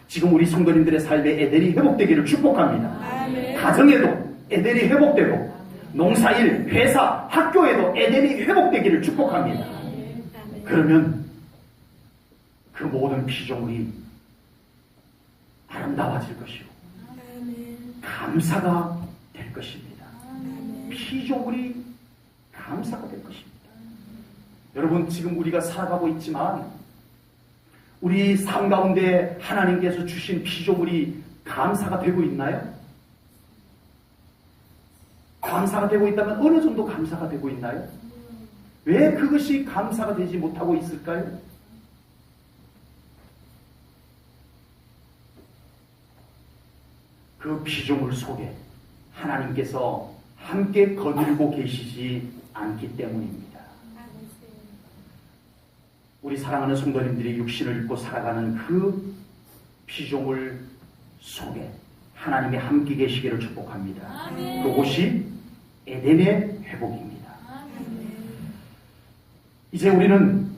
지금 우리 성도님들의 삶에 에덴이 회복되기를 축복합니다. 아멘. 가정에도 에덴이 회복되고 농사일, 회사, 학교에도 에덴이 회복되기를 축복합니다. 아멘. 그러면 그 모든 피조물이 아름다워질 것이고 아멘. 감사가 될 것입니다. 아멘. 피조물이 감사가 될 것입니다. 여러분, 지금 우리가 살아가고 있지만 우리 삶 가운데 하나님께서 주신 피조물이 감사가 되고 있나요? 감사가 되고 있다면 어느 정도 감사가 되고 있나요? 왜 그것이 감사가 되지 못하고 있을까요? 그 피조물 속에 하나님께서 함께 거닐고 계시지 않기 때문입니다. 아버지. 우리 사랑하는 성도님들이 육신을 입고 살아가는 그 피조물 속에 하나님이 함께 계시기를 축복합니다. 아멘. 그곳이 에덴의 회복입니다. 아멘. 이제 우리는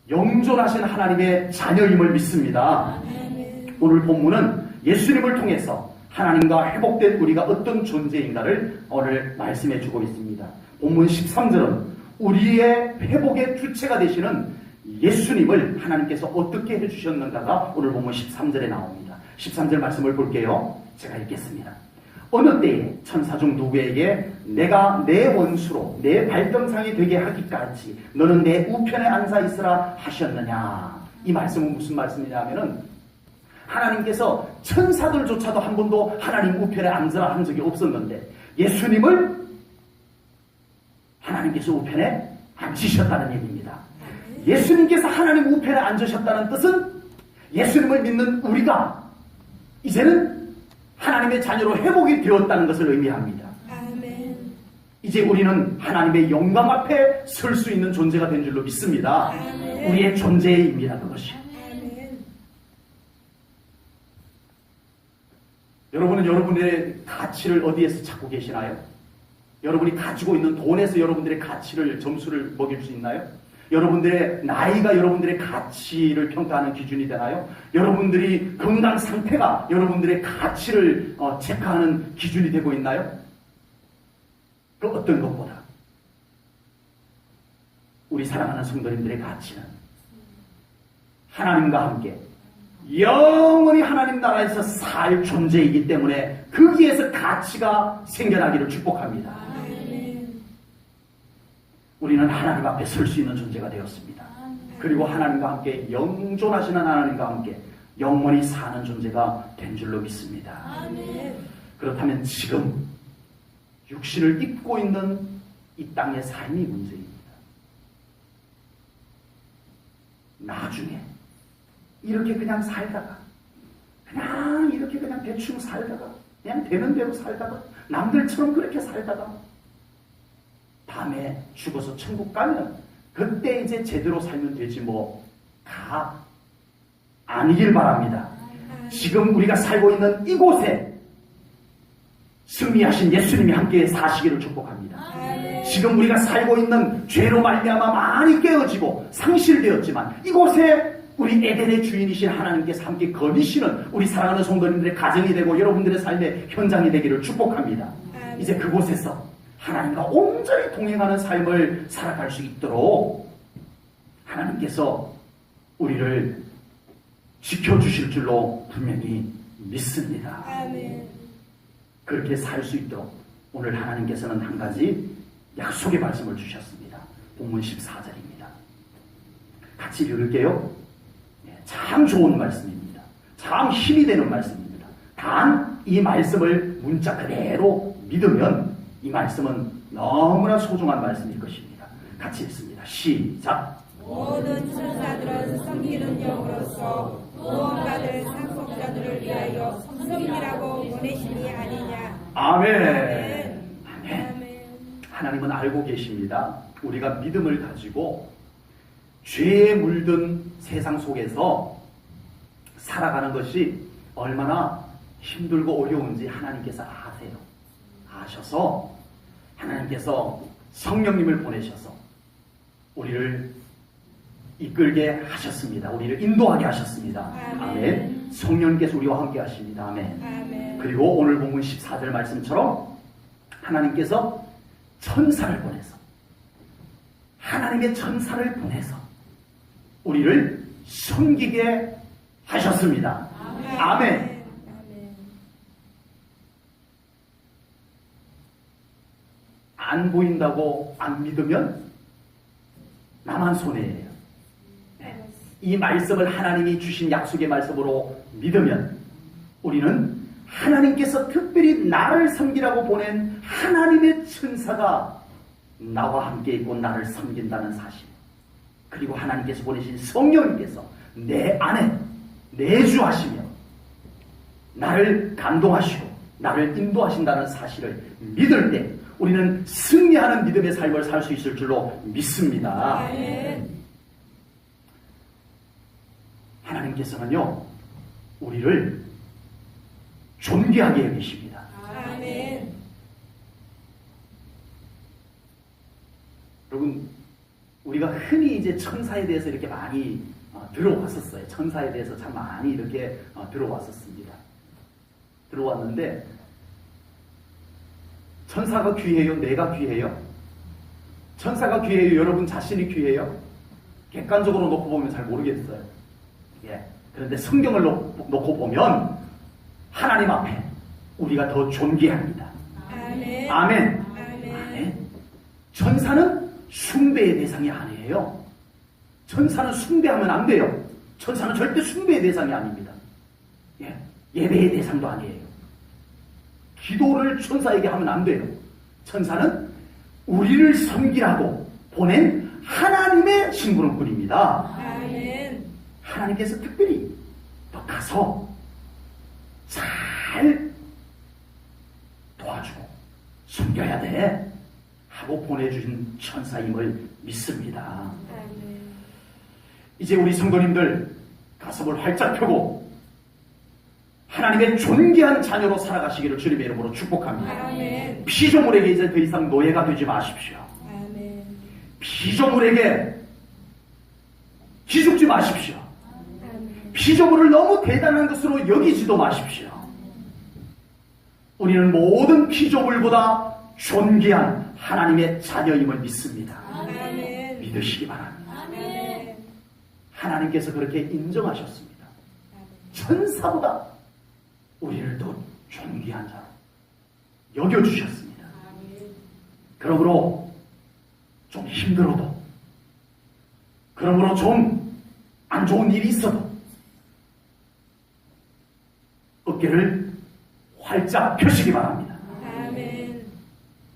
영존하신 하나님의 자녀임을 믿습니다. 아멘. 오늘 본문은 예수님을 통해서 하나님과 회복된 우리가 어떤 존재인가를 오늘 말씀해 주고 있습니다. 본문 13절은 우리의 회복의 주체가 되시는 예수님을 하나님께서 어떻게 해주셨는가가 오늘 본문 13절에 나옵니다. 13절 말씀을 볼게요. 제가 읽겠습니다. 어느 때에 천사 중 누구에게 내가 내 원수로 내 발등상이 되게 하기까지 너는 내 우편에 앉아 있으라 하셨느냐. 이 말씀은 무슨 말씀이냐 하면은 하나님께서 천사들조차도 한 번도 하나님 우편에 앉으라 한 적이 없었는데 예수님을 하나님께서 우편에 앉으셨다는 얘기입니다. 예수님께서 하나님 우편에 앉으셨다는 뜻은 예수님을 믿는 우리가 이제는 하나님의 자녀로 회복이 되었다는 것을 의미합니다. 아멘. 이제 우리는 하나님의 영광 앞에 설 수 있는 존재가 된 줄로 믿습니다. 아멘. 우리의 존재입니다. 그것이. 아멘. 여러분은 여러분의 가치를 어디에서 찾고 계시나요? 여러분이 가지고 있는 돈에서 여러분들의 가치를 점수를 먹일 수 있나요? 여러분들의 나이가 여러분들의 가치를 평가하는 기준이 되나요? 여러분들이 건강 상태가 여러분들의 가치를 체크하는 기준이 되고 있나요? 그 어떤 것보다 우리 사랑하는 성도님들의 가치는 하나님과 함께 영원히 하나님 나라에서 살 존재이기 때문에 거기에서 가치가 생겨나기를 축복합니다. 아멘. 우리는 하나님 앞에 설 수 있는 존재가 되었습니다. 그리고 하나님과 함께 영존하시는 하나님과 함께 영원히 사는 존재가 된 줄로 믿습니다. 아멘. 그렇다면 지금 육신을 입고 있는 이 땅의 삶이 문제입니다. 나중에 이렇게 그냥 살다가 그냥 이렇게 그냥 대충 살다가 그냥 되는 대로 살다가 남들처럼 그렇게 살다가 다음에 죽어서 천국 가면 그때 이제 제대로 살면 되지 가 아니길 바랍니다. 지금 우리가 살고 있는 이곳에 승리하신 예수님이 함께 사시기를 축복합니다. 지금 우리가 살고 있는 죄로 말미암아 많이 깨어지고 상실되었지만 이곳에 우리 에덴의 주인이신 하나님께서 함께 거니시는 우리 사랑하는 성도님들의 가정이 되고 여러분들의 삶의 현장이 되기를 축복합니다. 이제 그곳에서 하나님과 온전히 동행하는 삶을 살아갈 수 있도록 하나님께서 우리를 지켜주실 줄로 분명히 믿습니다. 그렇게 살 수 있도록 오늘 하나님께서는 한 가지 약속의 말씀을 주셨습니다. 본문 14절입니다. 같이 읽을게요. 참 좋은 말씀입니다. 참 힘이 되는 말씀입니다. 단 이 말씀을 문자 그대로 믿으면 이 말씀은 너무나 소중한 말씀일 것입니다. 같이 읽습니다. 시작. 모든 천사들은 섬기는 영으로서 구원받을 상속자들을 위하여 섬김이라고 보내심이 아니냐. 아멘. 아멘. 하나님은 알고 계십니다. 우리가 믿음을 가지고 죄에 물든 세상 속에서 살아가는 것이 얼마나 힘들고 어려운지 하나님께서 아세요. 아셔서 하나님께서 성령님을 보내셔서 우리를 이끌게 하셨습니다. 우리를 인도하게 하셨습니다. 아멘. 성령께서 우리와 함께 하십니다. 아멘. 그리고 오늘 본문 14절 말씀처럼 하나님께서 천사를 보내서 하나님의 천사를 보내서 우리를 섬기게 하셨습니다. 아멘. 안 보인다고 안 믿으면 나만 손해예요. 이 말씀을 하나님이 주신 약속의 말씀으로 믿으면 우리는 하나님께서 특별히 나를 섬기라고 보낸 하나님의 천사가 나와 함께 있고 나를 섬긴다는 사실, 그리고 하나님께서 보내신 성령님께서 내 안에 내주하시며 나를 감동하시고 나를 인도하신다는 사실을 믿을 때 우리는 승리하는 믿음의 삶을 살 수 있을 줄로 믿습니다. 하나님께서는요, 우리를 존귀하게 여기십니다. 아멘. 여러분, 우리가 흔히 이제 천사에 대해서 이렇게 많이 들어왔었어요. 천사에 대해서 참 많이 이렇게 들어왔었습니다. 들어왔는데, 천사가 귀해요? 내가 귀해요? 천사가 귀해요? 여러분 자신이 귀해요? 객관적으로 놓고 보면 잘 모르겠어요. 그런데 성경을 놓고 보면 하나님 앞에 우리가 더 존귀합니다. 아멘. 아멘. 아멘. 천사는 숭배의 대상이 아니에요. 천사는 숭배하면 안 돼요. 천사는 절대 숭배의 대상이 아닙니다. 예배의 대상도 아니에요. 기도를 천사에게 하면 안 돼요. 천사는 우리를 섬기라고 보낸 하나님의 심부름꾼입니다. 아멘. 하나님께서 특별히 너 가서 잘 도와주고 섬겨야 돼 하고 보내주신 천사임을 믿습니다. 아멘. 이제 우리 성도님들 가슴을 활짝 펴고 하나님의 존귀한 자녀로 살아가시기를 주님의 이름으로 축복합니다. 아멘. 피조물에게 이제 더 이상 노예가 되지 마십시오. 아멘. 피조물에게 기죽지 마십시오. 아멘. 피조물을 너무 대단한 것으로 여기지도 마십시오. 우리는 모든 피조물보다 존귀한 하나님의 자녀임을 믿습니다. 아멘. 믿으시기 바랍니다. 아멘. 하나님께서 그렇게 인정하셨습니다. 천사보다 우리를 더 존귀한 자로 여겨주셨습니다. 그러므로 좀 힘들어도, 그러므로 좀 안 좋은 일이 있어도 어깨를 활짝 펴시기 바랍니다. 아멘.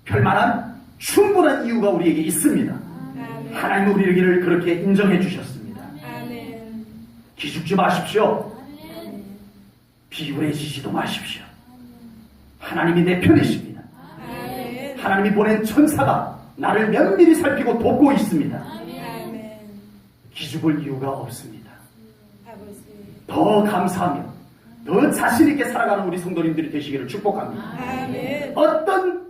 펼만한 충분한 이유가 우리에게 있습니다. 아멘. 하나님은 우리에게를 그렇게 인정해 주셨습니다. 아멘. 기죽지 마십시오. 비굴해지지도 마십시오. 하나님이 내 편이십니다. 아멘. 하나님이 보낸 천사가 나를 면밀히 살피고 돕고 있습니다. 아멘. 기죽을 이유가 없습니다. 아버지. 더 감사하며 더 자신있게 살아가는 우리 성도님들이 되시기를 축복합니다. 아멘. 어떤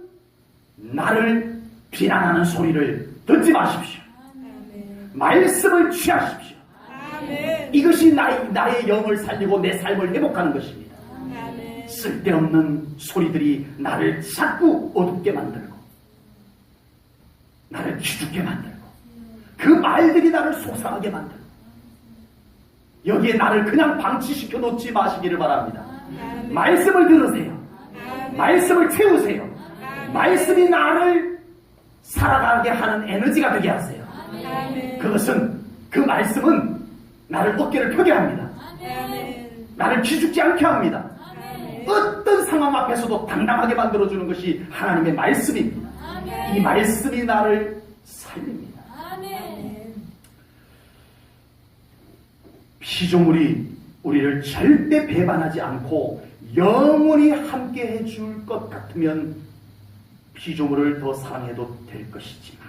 나를 비난하는 소리를 듣지 마십시오. 아멘. 말씀을 취하십시오. 아멘. 이것이 나의 영을 살리고 내 삶을 회복하는 것입니다. 아멘. 쓸데없는 소리들이 나를 자꾸 어둡게 만들고 나를 기죽게 만들고 그 말들이 나를 속상하게 만들고 여기에 나를 그냥 방치시켜 놓지 마시기를 바랍니다. 아멘. 말씀을 들으세요. 아멘. 말씀을 채우세요. 말씀이 나를 살아가게 하는 에너지가 되게 하세요. 아멘. 그 말씀은 나를 어깨를 펴게 합니다. 아멘. 나를 기죽지 않게 합니다. 아멘. 어떤 상황 앞에서도 당당하게 만들어주는 것이 하나님의 말씀입니다. 이 말씀이 나를 살립니다. 아멘. 피조물이 우리를 절대 배반하지 않고 영원히 함께 해줄 것 같으면 피조물을 더 사랑해도 될 것이지만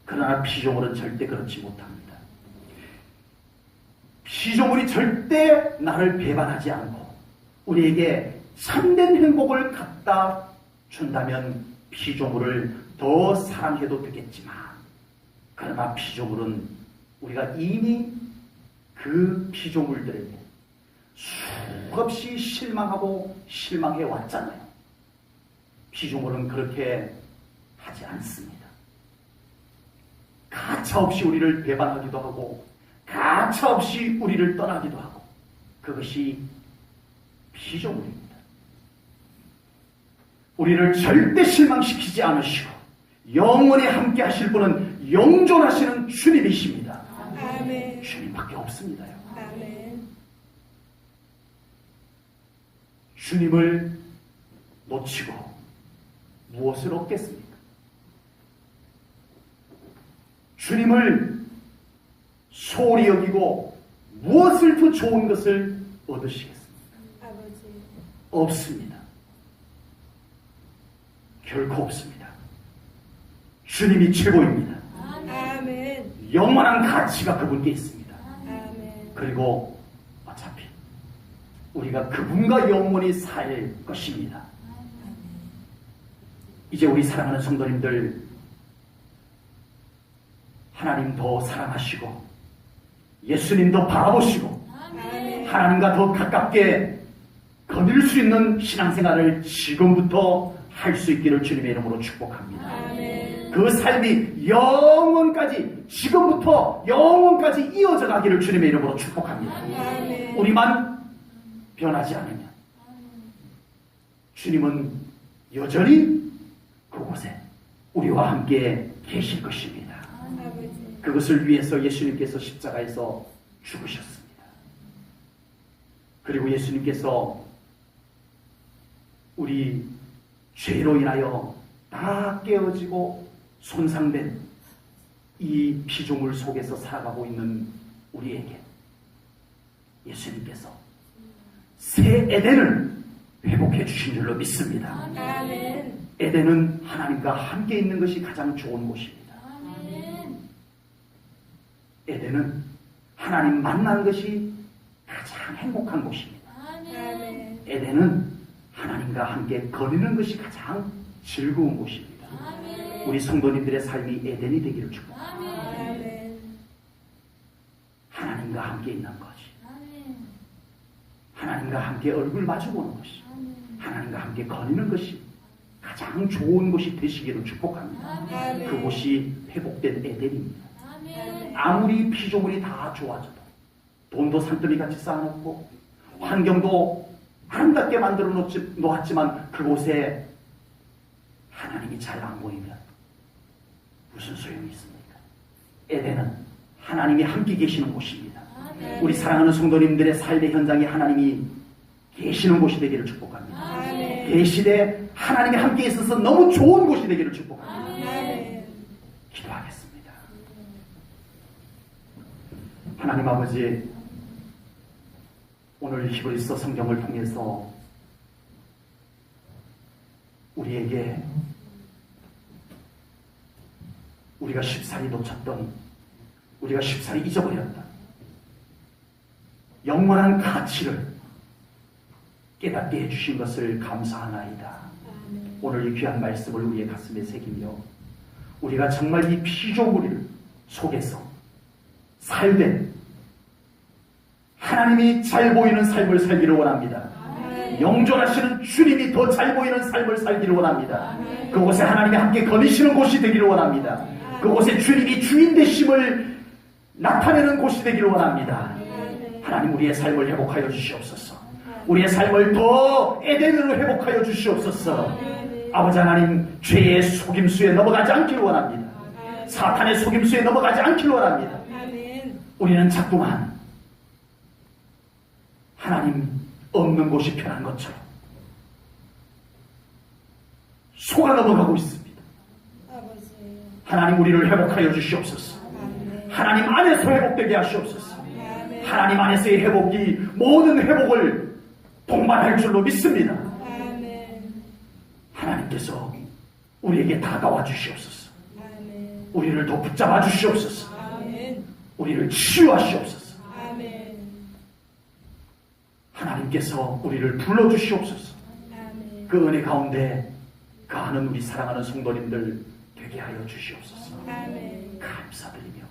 그러나 피조물은 절대 그렇지 못합니다. 피조물이 절대 나를 배반하지 않고 우리에게 참된 행복을 갖다 준다면 피조물을 더 사랑해도 되겠지만 그러나 피조물은 우리가 이미 그 피조물들에게 수없이 실망하고 실망해 왔잖아요. 피조물은 그렇게 하지 않습니다. 가차없이 우리를 배반하기도 하고 가차없이 우리를 떠나기도 하고 그것이 피조물입니다. 우리를 절대 실망시키지 않으시고 영원히 함께 하실 분은 영존하시는 주님이십니다. 아멘. 주님밖에 없습니다요. 아멘. 주님을 놓치고 무엇을 얻겠습니까? 주님을 소홀히 여기고 무엇을 더 좋은 것을 얻으시겠습니까? 아버지. 없습니다. 결코 없습니다. 주님이 최고입니다. 아멘. 영원한 가치가 그분께 있습니다. 아멘. 그리고 어차피 우리가 그분과 영원히 살 것입니다. 이제 우리 사랑하는 성도님들 하나님 더 사랑하시고 예수님 더 바라보시고 아멘. 하나님과 더 가깝게 거닐 수 있는 신앙생활을 지금부터 할 수 있기를 주님의 이름으로 축복합니다. 아멘. 그 삶이 영원까지 지금부터 영원까지 이어져 가기를 주님의 이름으로 축복합니다. 아멘. 우리만 변하지 않으면 주님은 여전히 그곳에 우리와 함께 계실 것입니다. 아버지. 그것을 위해서 예수님께서 십자가에서 죽으셨습니다. 그리고 예수님께서 우리 죄로 인하여 다 깨어지고 손상된 이 피조물 속에서 살아가고 있는 우리에게 예수님께서 새 에덴을 회복해 주신 줄로 믿습니다. 아멘. 에덴은 하나님과 함께 있는 것이 가장 좋은 곳입니다. 에덴은 하나님 만난 것이 가장 행복한 곳입니다. 아멘. 에덴은 하나님과 함께 거니는 것이 가장 즐거운 곳입니다. 우리 성도님들의 삶이 에덴이 되기를 축복합니다. 아멘. 하나님과 함께 있는 것이, 하나님과 함께 얼굴 마주보는 것이, 하나님과 함께 거니는 것이 가장 좋은 곳이 되시기를 축복합니다. 아멘. 그곳이 회복된 에덴입니다. 아멘. 아무리 피조물이 다 좋아져도 돈도 산더미같이 쌓아놓고 환경도 아름답게 만들어 놓았지만 그곳에 하나님이 잘 안 보이면 무슨 소용이 있습니까? 에덴은 하나님이 함께 계시는 곳입니다. 우리 사랑하는 성도님들의 삶의 현장에 하나님이 계시는 곳이 되기를 축복합니다. 아멘. 계시되 하나님이 함께 있어서 너무 좋은 곳이 되기를 축복합니다. 아멘. 기도하겠습니다. 하나님 아버지, 오늘 히브리서 성경을 통해서 우리에게 우리가 쉽사리 놓쳤던, 우리가 쉽사리 잊어버렸던 영원한 가치를 깨닫게 해주신 것을 감사하나이다. 오늘 이 귀한 말씀을 우리의 가슴에 새기며 우리가 정말 이 피조물 속에서 살된 하나님이 잘 보이는 삶을 살기를 원합니다. 영존하시는 주님이 더 잘 보이는 삶을 살기를 원합니다. 그곳에 하나님이 함께 거니시는 곳이 되기를 원합니다. 그곳에 주님이 주인 되심을 나타내는 곳이 되기를 원합니다. 하나님 우리의 삶을 회복하여 주시옵소서. 우리의 삶을 더 에덴으로 회복하여 주시옵소서. 아버지 하나님, 죄의 속임수에 넘어가지 않기를 원합니다. 사탄의 속임수에 넘어가지 않기를 원합니다. 우리는 자꾸만 하나님 없는 곳이 편한 것처럼 속아 넘어가고 있습니다. 하나님 우리를 회복하여 주시옵소서. 하나님 안에서 회복되게 하시옵소서. 하나님 안에서의 회복이 모든 회복을 동반할 줄로 믿습니다. 하나님께서 우리에게 다가와 주시옵소서. 우리를 더 붙잡아 주시옵소서. 우리를 치유하시옵소서. 하나님께서 우리를 불러주시옵소서. 그 은혜 가운데 가는 우리 사랑하는 성도님들 되게 하여 주시옵소서. 감사드리며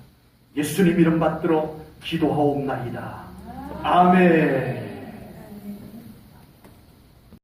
예수님 이름 받들어 기도하옵나이다. 아멘.